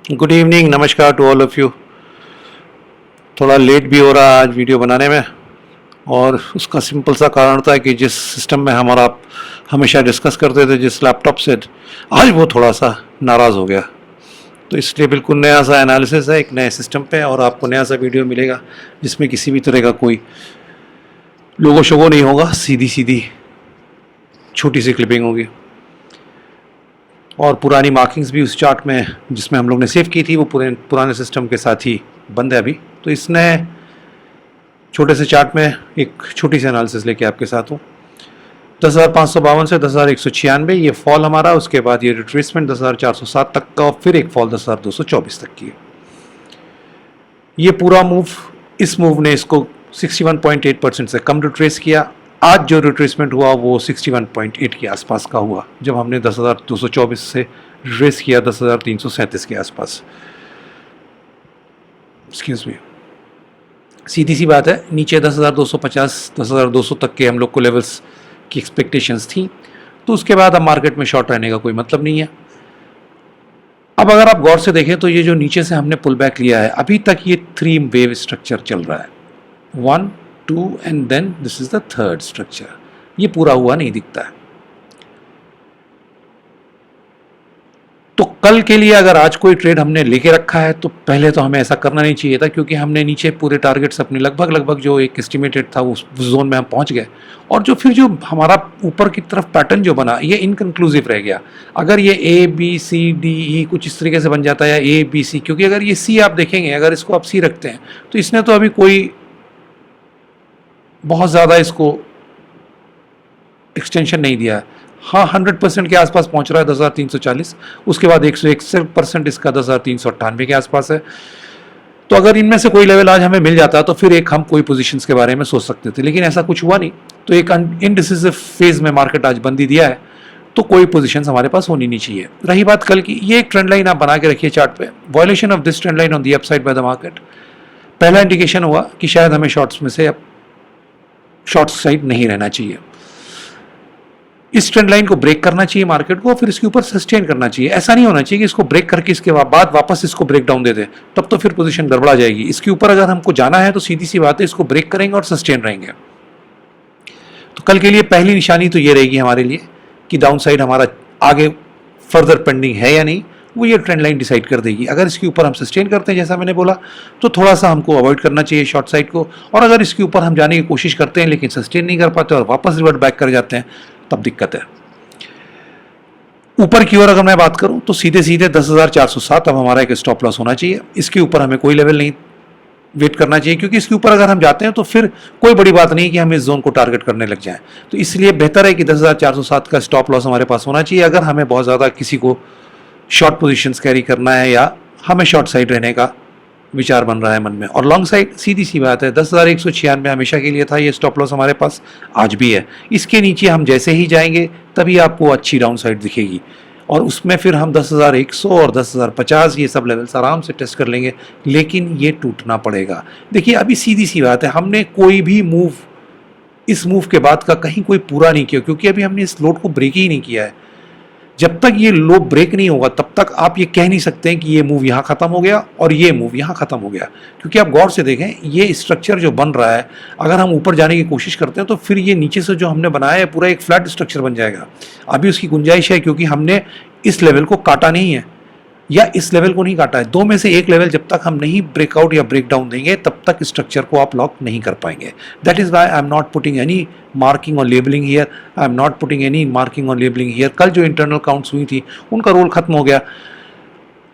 Good evening, नमस्कार to all of you. थोड़ा late भी हो रहा है आज वीडियो बनाने में, और उसका सिंपल सा कारण था कि जिस सिस्टम में हमारा हमेशा डिस्कस करते थे, जिस लैपटॉप से, आज वो थोड़ा सा नाराज़ हो गया। तो इसलिए बिल्कुल नया सा एनालिसिस है एक नए सिस्टम पे, और आपको नया सा वीडियो मिलेगा जिसमें किसी भी तरह का कोई लोगो शोगो नहीं होगा, सीधी सीधी छोटी सी क्लिपिंग होगी। और पुरानी मार्किंग्स भी उस चार्ट में जिसमें हम लोग ने सेव की थी वो पुराने सिस्टम के साथ ही बंद है अभी। तो इस नए छोटे से चार्ट में एक छोटी सी एनालिसिस लेके आपके साथ हूँ। 10,552 से 10,196 ये फॉल हमारा, उसके बाद ये रिट्रेसमेंट 10,407 तक का, और फिर एक फॉल 10,224 तक की। ये पूरा मूव, इस मूव ने इसको 61.8% से कम रिट्रेस किया। आज जो रिट्रेसमेंट हुआ वो 61.8 के आसपास का हुआ, जब हमने 10,224 से रिट्रेस किया 10,337 के आसपास। एक्सक्यूज मी, सीधी सी बात है, नीचे 10,250 10,200 तक के हम लोग को लेवल्स की एक्सपेक्टेशंस थी, तो उसके बाद अब मार्केट में शॉर्ट रहने का कोई मतलब नहीं है। अब अगर आप गौर से देखें तो ये जो नीचे से हमने पुल बैक लिया है, अभी तक ये 3 वेव स्ट्रक्चर चल रहा है, 1 2 and then this is the third structure. ये पूरा हुआ नहीं दिखता है। तो कल के लिए अगर आज कोई ट्रेड हमने लेके रखा है तो पहले तो हमें ऐसा करना नहीं चाहिए था, क्योंकि हमने नीचे पूरे टारगेट्स अपने लगभग जो एक एस्टिमेटेड था उस जोन में हम पहुंच गए, और जो फिर जो हमारा ऊपर की तरफ पैटर्न जो बना ये इनकंक्लूसिव रह गया। अगर ये A B C D E कुछ इस तरीके से बन जाता है, या ए बी सी, क्योंकि अगर ये सी आप देखेंगे, अगर इसको आप सी रखते हैं तो इसने तो अभी कोई बहुत ज़्यादा इसको एक्सटेंशन नहीं दिया है। हाँ, 100% के आसपास पहुंच रहा है 10,340, उसके बाद 161% इसका 10,398 के आसपास है। तो अगर इनमें से कोई लेवल आज हमें मिल जाता तो फिर एक हम कोई पोजीशंस के बारे में सोच सकते थे, लेकिन ऐसा कुछ हुआ नहीं। तो एक इनडिसिसिव फेज में मार्केट आज बंदी दिया है, तो कोई पोजीशंस हमारे पास होनी नहीं चाहिए। रही बात कल की, ये एक ट्रेंड लाइन आप बना के रखिए चार्ट पे, violation of this trend line on the upside by the market. पहला इंडिकेशन हुआ कि शायद हमें शॉर्ट्स में से अब शॉर्ट साइड नहीं रहना चाहिए। इस ट्रेंड लाइन को ब्रेक करना चाहिए मार्केट को, फिर इसके ऊपर सस्टेन करना चाहिए। ऐसा नहीं होना चाहिए कि इसको ब्रेक करके इसके बाद वापस इसको ब्रेक डाउन दे दे, तब तो फिर पोजीशन गड़बड़ा जाएगी। इसके ऊपर अगर हमको जाना है तो सीधी सी बात है, इसको ब्रेक करेंगे और सस्टेन रहेंगे। तो कल के लिए पहली निशानी तो ये रहेगी हमारे लिए कि डाउन साइड हमारा आगे फर्दर पेंडिंग है या नहीं, वो ये ट्रेंड लाइन डिसाइड कर देगी। अगर इसके ऊपर हम सस्टेन करते हैं जैसा मैंने बोला, तो थोड़ा सा हमको अवॉइड करना चाहिए शॉर्ट साइड को, और अगर इसके ऊपर हम जाने की कोशिश करते हैं लेकिन सस्टेन नहीं कर पाते और वापस रिवर्ट बैक कर जाते हैं, तब दिक्कत है। ऊपर की ओर अगर मैं बात करूं तो सीधे सीधे 10,407 अब हमारा एक स्टॉप लॉस होना चाहिए। इसके ऊपर हमें कोई लेवल नहीं वेट करना चाहिए, क्योंकि इसके ऊपर अगर हम जाते हैं तो फिर कोई बड़ी बात नहीं कि हम इस जोन को टारगेट करने लग जाएं। तो इसलिए बेहतर है कि 10,407 का स्टॉप लॉस हमारे पास होना चाहिए, अगर हमें बहुत ज़्यादा किसी को शॉर्ट पोजीशंस कैरी करना है या हमें शॉर्ट साइड रहने का विचार बन रहा है मन में। और लॉन्ग साइड सीधी सी बात है, 10,196 हमेशा के लिए था ये स्टॉप लॉस, हमारे पास आज भी है। इसके नीचे हम जैसे ही जाएंगे तभी आपको अच्छी डाउन साइड दिखेगी, और उसमें फिर हम 10,100 और 10,050 ये सब लेवल्स आराम से टेस्ट कर लेंगे, लेकिन ये टूटना पड़ेगा। देखिए अभी सीधी सी बात है, हमने कोई भी मूव इस मूव के बाद का कहीं कोई पूरा नहीं किया, क्योंकि अभी हमने इस लोड को ब्रेक ही नहीं किया है। जब तक ये लो ब्रेक नहीं होगा तब तक आप ये कह नहीं सकते हैं कि ये मूव यहाँ खत्म हो गया और ये मूव यहाँ खत्म हो गया, क्योंकि आप गौर से देखें ये स्ट्रक्चर जो बन रहा है, अगर हम ऊपर जाने की कोशिश करते हैं तो फिर ये नीचे से जो हमने बनाया है पूरा एक फ्लैट स्ट्रक्चर बन जाएगा। अभी उसकी गुंजाइश है, क्योंकि हमने इस लेवल को काटा नहीं है या इस लेवल को नहीं काटा है। दो में से एक लेवल जब तक हम नहीं ब्रेकआउट या ब्रेक डाउन देंगे तब तक स्ट्रक्चर को आप लॉक नहीं कर पाएंगे। That is why I am not putting any marking और labeling here, I am not putting any marking और लेबलिंग हियर। कल जो इंटरनल काउंट्स हुई थी उनका रोल खत्म हो गया,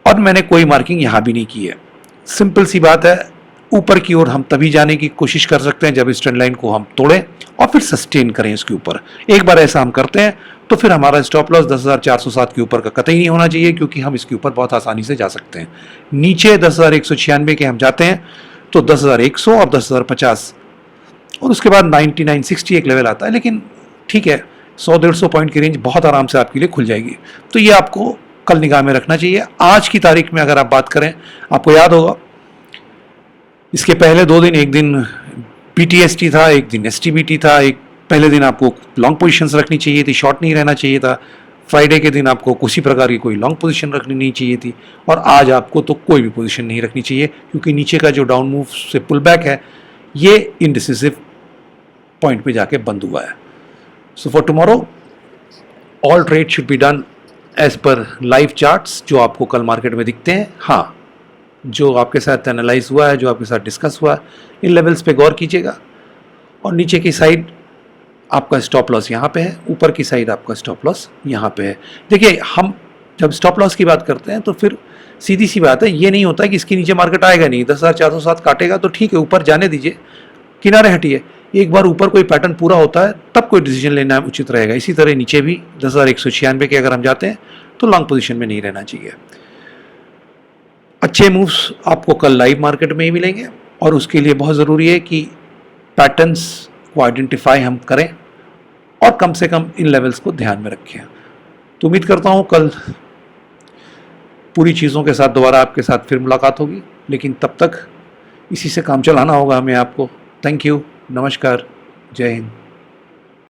और मैंने कोई मार्किंग यहाँ भी नहीं की है। सिंपल सी बात है, ऊपर की ओर हम तभी जाने की कोशिश कर सकते हैं जब इस ट्रेंड लाइन को हम तोड़ें और फिर सस्टेन करें इसके ऊपर। एक बार ऐसा हम करते हैं तो फिर हमारा स्टॉप लॉस 10,407 के ऊपर का कतई नहीं होना चाहिए, क्योंकि हम इसके ऊपर बहुत आसानी से जा सकते हैं। नीचे 10,196 के हम जाते हैं तो 10,100 और 10,050, और उसके बाद 9960 एक लेवल आता है, लेकिन ठीक है 100-150 पॉइंट की रेंज बहुत आराम से आपके लिए खुल जाएगी। तो ये आपको कल निगाह में रखना चाहिए। आज की तारीख में अगर आप बात करें, आपको याद होगा इसके पहले 2 दिन, एक दिन PTST था, एक दिन STBT था। एक पहले दिन आपको लॉन्ग पोजीशंस रखनी चाहिए थी, शॉर्ट नहीं रहना चाहिए था। फ्राइडे के दिन आपको किसी प्रकार की कोई लॉन्ग पोजीशन रखनी नहीं चाहिए थी, और आज आपको तो कोई भी पोजीशन नहीं रखनी चाहिए, क्योंकि नीचे का जो डाउन मूव से पुल बैक है ये इनडिसिसिव पॉइंट पे जाके बंद हुआ है। So for tomorrow all trade should be done as per live charts जो आपको कल मार्केट में दिखते हैं। हाँ, जो आपके साथ एनालाइज हुआ है, जो आपके साथ डिस्कस हुआ है, इन लेवल्स पे गौर कीजिएगा। और नीचे की साइड आपका स्टॉप लॉस यहाँ पे है, ऊपर की साइड आपका स्टॉप लॉस यहाँ पे है। देखिए, हम जब स्टॉप लॉस की बात करते हैं तो फिर सीधी सी बात है, ये नहीं होता कि इसके नीचे मार्केट आएगा नहीं, 10,407 काटेगा तो ठीक है, ऊपर जाने दीजिए, किनारे हटिए। एक बार ऊपर कोई पैटर्न पूरा होता है तब कोई डिसीजन लेना उचित रहेगा। इसी तरह नीचे भी 10,196 के अगर हम जाते हैं तो लॉन्ग पोजीशन में नहीं रहना चाहिए। अच्छे मूव्स आपको कल लाइव मार्केट में ही मिलेंगे, और उसके लिए बहुत ज़रूरी है कि पैटर्न्स को आइडेंटिफाई हम करें और कम से कम इन लेवल्स को ध्यान में रखें। तो उम्मीद करता हूँ कल पूरी चीज़ों के साथ दोबारा आपके साथ फिर मुलाकात होगी, लेकिन तब तक इसी से काम चलाना होगा हमें आपको। थैंक यू, नमस्कार, जय हिंद।